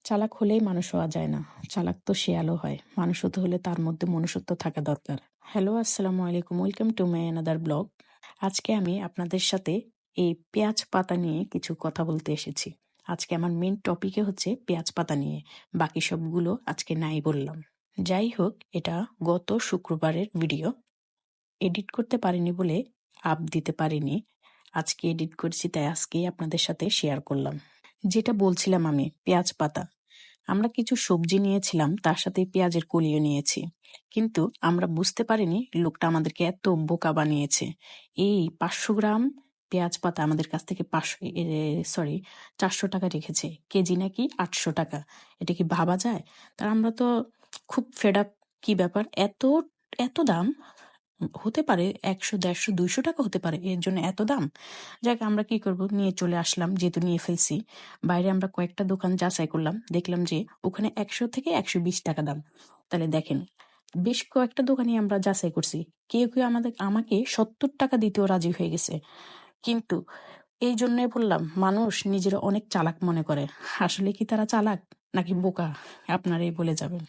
চালাক হলেই মানুষ হওয়া যায় না। চালাক তো শেয়ালও হয়। মানুষ হতে হলে তার মধ্যে মনুষ্যত্ব থাকা দরকার। হ্যালো, আসসালামু আলাইকুম। Welcome to my another blog. আজকে আমি আপনাদের সাথে এই পেঁয়াজ পাতা নিয়ে কিছু কথা বলতে এসেছি। আজকে আমার মেন টপিকে হচ্ছে পেঁয়াজ পাতা নিয়ে। বাকি সবগুলো আজকে নাই বললাম। যাই হোক, এটা গত শুক্রবারের ভিডিও। এডিট করতে পারিনি বলে আপ দিতে পারিনি। আজকে এডিট করেছি, তাই আজকেই আপনাদের সাথে শেয়ার করলাম। যেটা বলছিলাম আমি, পেঁয়াজ পাতা। আমরা কিছু সবজি নিয়েছিলাম, তার সাথে পেঁয়াজের কলিও নিয়েছি। কিন্তু আমরা বুঝতে পারিনি লোকটা আমাদেরকে এত বোকা বানিয়েছে। এই 500 গ্রাম পেঁয়াজ পাতা আমাদের কাছ থেকে 400 টাকা রেখেছে। কেজি নাকি 800 টাকা। এটা কি ভাবা যায়? তার আমরা তো খুব ফেড আপ। কি ব্যাপার, এত এত দাম? হতে পারে 100, 150, 200 টাকা হতে পারে, এর জন্য এত দাম? যাক, আমরা কি করব, নিয়ে চলে আসলাম। যেহেতু নিয়ে ফেলছি, বাইরে আমরা কয়েকটা দোকান যাচাই করলাম, দেখলাম যে ওখানে 100 থেকে 120 টাকা দাম। তাহলে দেখেন, বেশ কয়েকটা দোকানই আমরা যাচাই করছি। কেউ কেউ আমাকে 70 টাকা দিতেও রাজি হয়ে গেছে। কিন্তু এই জন্যই বললাম, মানুষ নিজেরা অনেক চালাক মনে করে। আসলে কি তারা চালাক নাকি বোকা, আপনারাই বলে যাবেন।